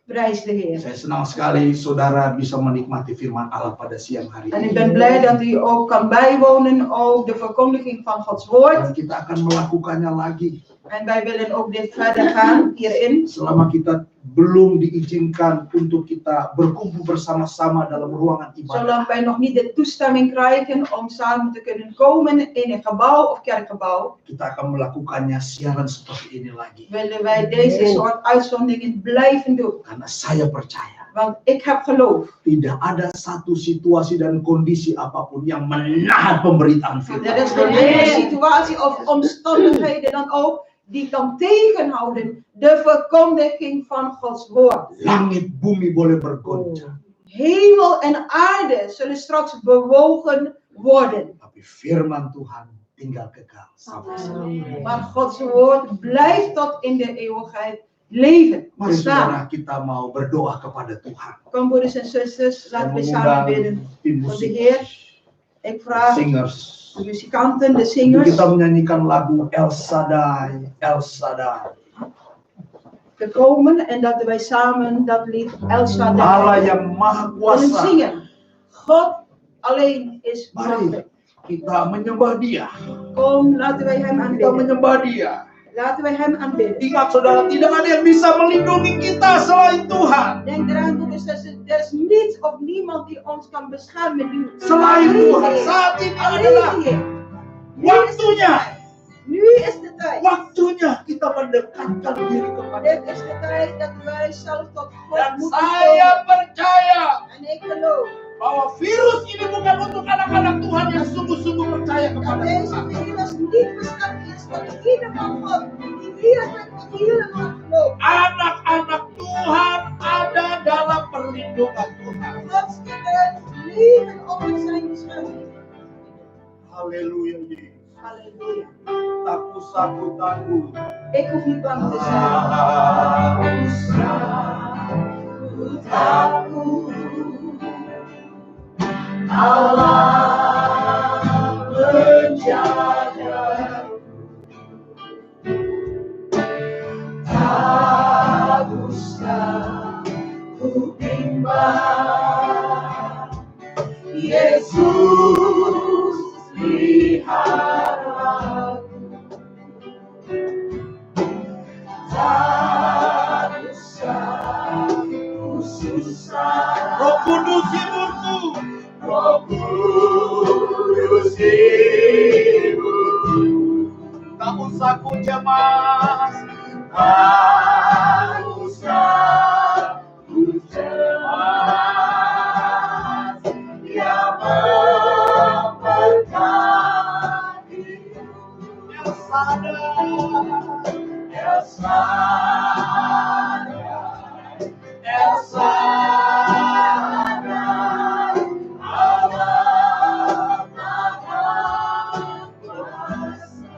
Prijs de Heer. Saya senang sekali saudara bisa menikmati firman Allah pada siang hari En ik ini. ben blij dat u ook kan bijwonen, ook de verkondiging van Gods woord. Dan kita akan melakukannya lagi. En wij willen ook dit verder gaan hierin. Selama kita belum diizinkan untuk kita berkumpul bersama-sama dalam ruangan ibadah. Zolang wij nog niet de toestemming krijgen om samen te kunnen komen in een gebouw of kerkgebouw, Kita akan melakukannya siaran seperti ini lagi. willen wij deze soort uitzonderingen blijven doen. Karena saya percaya Want ik heb geloof. Tidak ada satu situasi dan kondisi apapun yang menahan pemberitaan firman. Er is geen enkele situatie of omstandigheden dan ook die kan tegenhouden de verkondiging van Gods woord. Langit bumi boleh bergoncang, Hemel en aarde zullen straks bewogen worden. tapi firman Tuhan tinggal kekal sampai selamanya. Maar Gods woord blijft tot in de eeuwigheid leven. Mari Bestaan. saudara kita mau berdoa kepada Tuhan. Kom broeders en zusters, Saya laten we samen bidden. tim Tot de musik, Heer, ik vraag singers, de muzikanten, de untuk zingers, kita menyanyikan lagu El Shaddai, El Shaddai. te komen en dat wij samen dat lied El Allah Shaddai yang maha willen kuasa. zingen. God alleen is Mari machtig. kita menyembah Dia. Kom, laten wij hem Kita aanbidden. menyembah Dia. Laten wij hem aanbidden. Ingat saudara, tidak ada yang bisa melindungi kita selain Tuhan. Denk eraan, broeders en zusters, er is niets of niemand die ons kan beschermen. Selain Tuhan, saat ini adalah waktunya. Nu is de tijd. Waktunya kita mendekatkan diri kepada Dit is de tijd dat wij zelf tot God Dan moeten saya komen. percaya En ik geloof bahwa virus ini bukan untuk anak-anak Tuhan yang sungguh-sungguh percaya dat kepada deze Tuhan. virus niet bestemd is voor de ieder van God. Die werkelijk tot helemaal gelooft. Anak-anak Tuhan ada dalam perlindungan Tuhan. Gods kinderen leven onder zijn bescherming. Haleluya Yesus. Halleluja. Tak usah ku takut. Ik hoef niet bang te zijn. Allah menjaga, tak usah ku bimbang. Yesus lihat aku, tak usah ku susah. Roh Kudus hiburku. Roh Kudus ibu, Tak usah ku cemas. tak usah ku cemas. Dia memberkatimu. El Shaddai, El Shaddai, El Shaddai, Allah Maha Kuasa.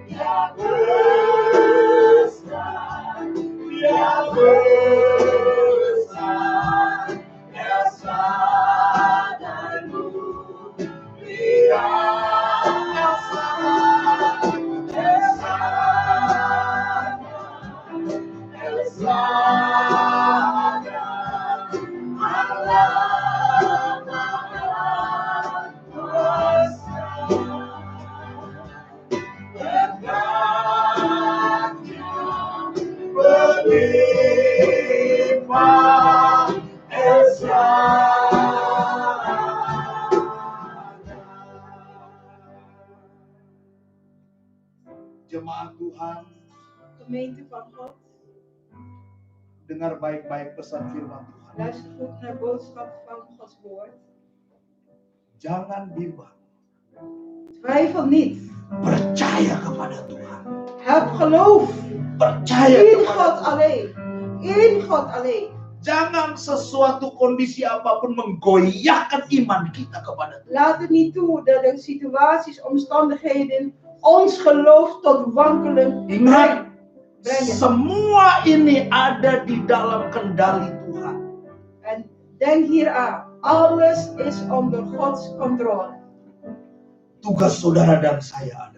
Dia besar, Dia besar, El Shaddai mulia. El Shaddai, El Shaddai, El Shaddai, Allah Maha Kuasa. Berkatnya berlimpah, El Shaddai. Jemaat Tuhan, Gemeente van God, dengar baik-baik pesan firman Tuhan. luister goed naar de boodschap van Gods woord. Jangan bimbang, Twijfel niet. percaya kepada Tuhan. Heb geloof Percaya in kepada God Tuhan. alleen. In God alleen. Jangan sesuatu kondisi apapun menggoyahkan iman kita kepada Tuhan. Laat het niet toe dat er situaties, omstandigheden ons geloof tot wankelen Ingat, brengen. semua ini ada di dalam kendali Tuhan. En denk hier aan, alles is onder Gods controle. Tugas saudara dan saya adalah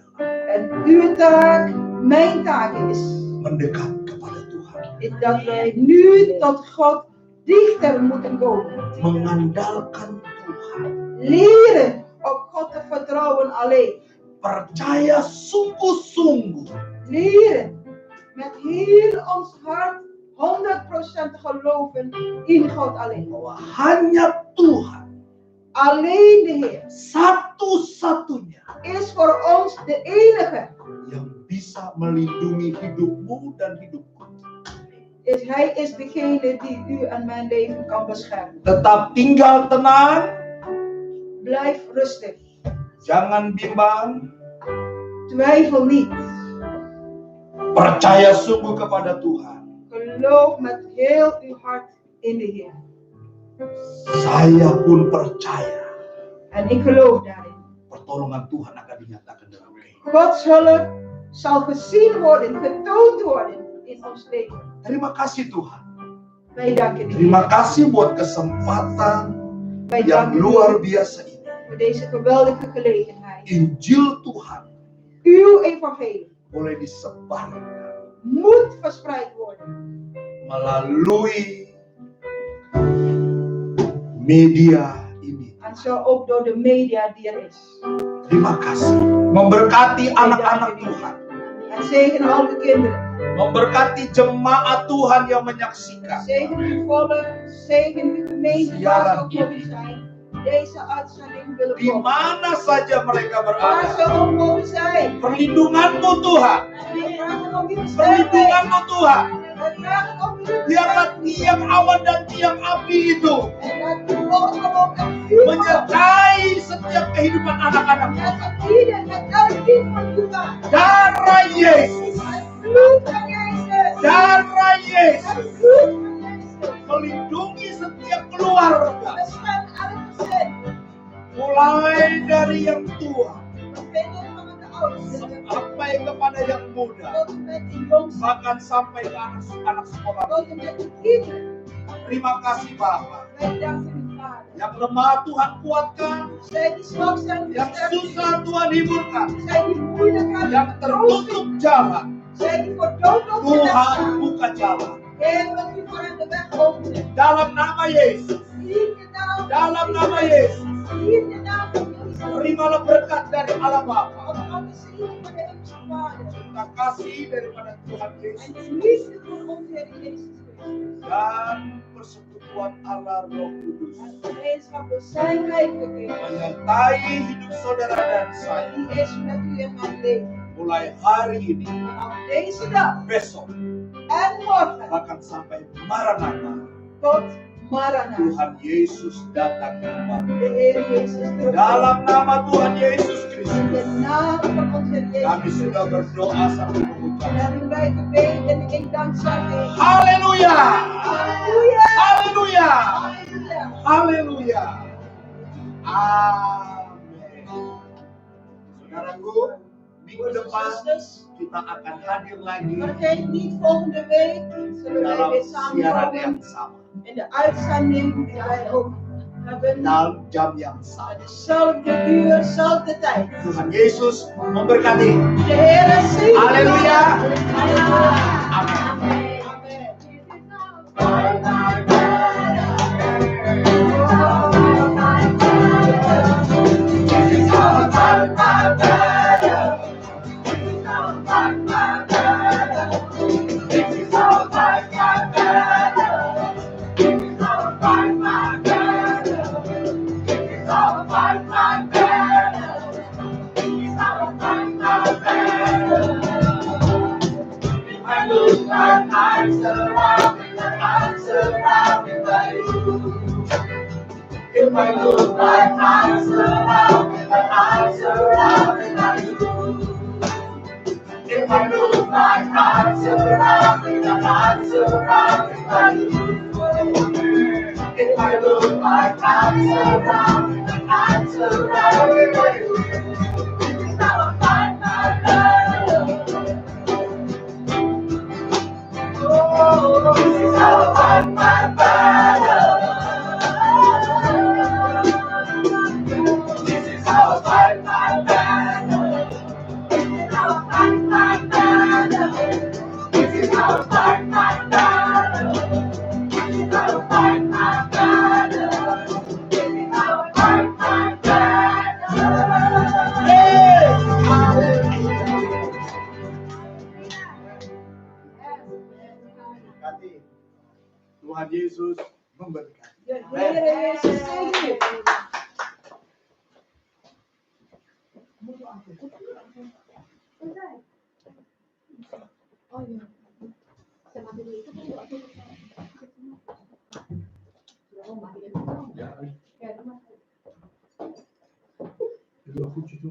En uw taak, mijn taak is mendekat kepada Tuhan. dat wij nu tot God dichter moeten komen. Mengandalkan Tuhan. Leren op God te vertrouwen alleen. Percaya sungguh-sungguh Leren met heel ons hart 100% te geloven in God alleen. bahwa hanya Tuhan Alleen de Heer satu-satunya is voor ons de enige yang bisa melindungi hidupmu dan hidupku. Hij is degene die u en mijn leven kan beschermen. Tetap tinggal tenang, Blijf rustig. jangan bimbang, Twijfel niet. percaya sungguh kepada Tuhan. Geloof met heel uw hart in de Heer. Saya pun percaya En ik geloof daarin. pertolongan Tuhan akan dinyatakan dalam kehidupan. Gods hulp zal gezien worden, getoond worden in ons leven. Terima kasih Tuhan. Wij danken u. Terima kasih buat kesempatan Wij yang danken luar u biasa ini. voor deze geweldige gelegenheid. Injil Tuhan Uw evangelie boleh disebar moet verspreid worden melalui media ini. en zo ook door de media die er is. Terima kasih. Memberkati anak-anak Tuhan. En zegen al de kinderen. Memberkati jemaat Tuhan yang menyaksikan. Zegen uw volk, zegen uw gemeente waar ze ook mogen zijn. Deze uitzending willen Di volgen. mana saja mereka Waar berada. ze ook mogen zijn. Perlindunganmu Tuhan. We vragen om uw sterkte. Perlindunganmu Tuhan. We vragen om uw Biarlah tiang awan dan tiang api itu En dat uw ogen ook een vuur wordt. menyertai setiap kehidupan anak-anak. En dat ieder met elk kind van u maakt. Darah Yesus. Het bloed van Jezus. Darah Yesus. Het bloed van Jezus. Melindungi setiap keluarga. Bescherm elk gezin. Mulai dari yang tua Beginnen van de oudste. sampai kepada yang muda. Tot en met de jongste. Bahkan sampai ke anak-anak sekolah. Tot en met de kinderen. Terima kasih Bapak. Wij danken u, Vader. Yang lemah Tuhan kuatkan. Zij die zwak zijn, Yang versterken. susah Tuhan hiburkan. Zij die moeilijk hebben, Yang tertutup jalan, zij die voor dood op de weg Tuhan staan. buka jalan. Heer, wilt u voor hen de weg openen. Dalam nama Yesus. In de naam van Dalam Jezus. nama Yesus. In de naam van Jezus. Terimalah berkat dari Allah Bapa. Ontvang de zegen van de hemelse Vader. Terima kasih daripada Tuhan En Yesus. de liefde van onze Heer Jezus Christus. Dan persekutuan Allah Roh Kudus. En de gemeenschap door zijn heilige geest. Menyertai hidup saudara dan saya. Die is met u in mijn leven. Mulai hari ini, Vanaf deze dag besok, en morgen bahkan sampai Maranatha. tot Maranatha. Tuhan Yesus datang kembali. De Heer Jezus terug. Dalam nama Tuhan Yesus In Kristus. de naam van onze Heer Kami Jezus. sudah berdoa sambil mengucap. Hebben wij gebeden in dankzegging. Haleluya. Halleluja. Haleluya. Halleluja. Haleluya. Amin. Saudaraku, minggu depan kita akan hadir lagi Vergeet niet, volgende week zullen wij dalam weer siaran yang samenkomen sama, in de uitzending die wij ook hebben. dalam jam yang sama. Dezelfde uur, dezelfde tijd. Tuhan Yesus memberkati. De Heer is zegen. Haleluya. Halleluja. Amin. Amen. If I look like I'm surrounded, then I'm surrounded by you. If I look like I'm surrounded, then I'm surrounded by you. If I look like I'm surrounded, then I'm surrounded by you. This is how I fight my battle. Oh, this is how I fight my battle. This is how I fight my battle. This is how I fight my battle. This is how I fight my battle. This is how I fight my battle. This is how I fight my battle. Hey! Berkati. Tuhan Yesus memberkati. De Heer Jezus zegen u. Oh ja. Itu aku cucu.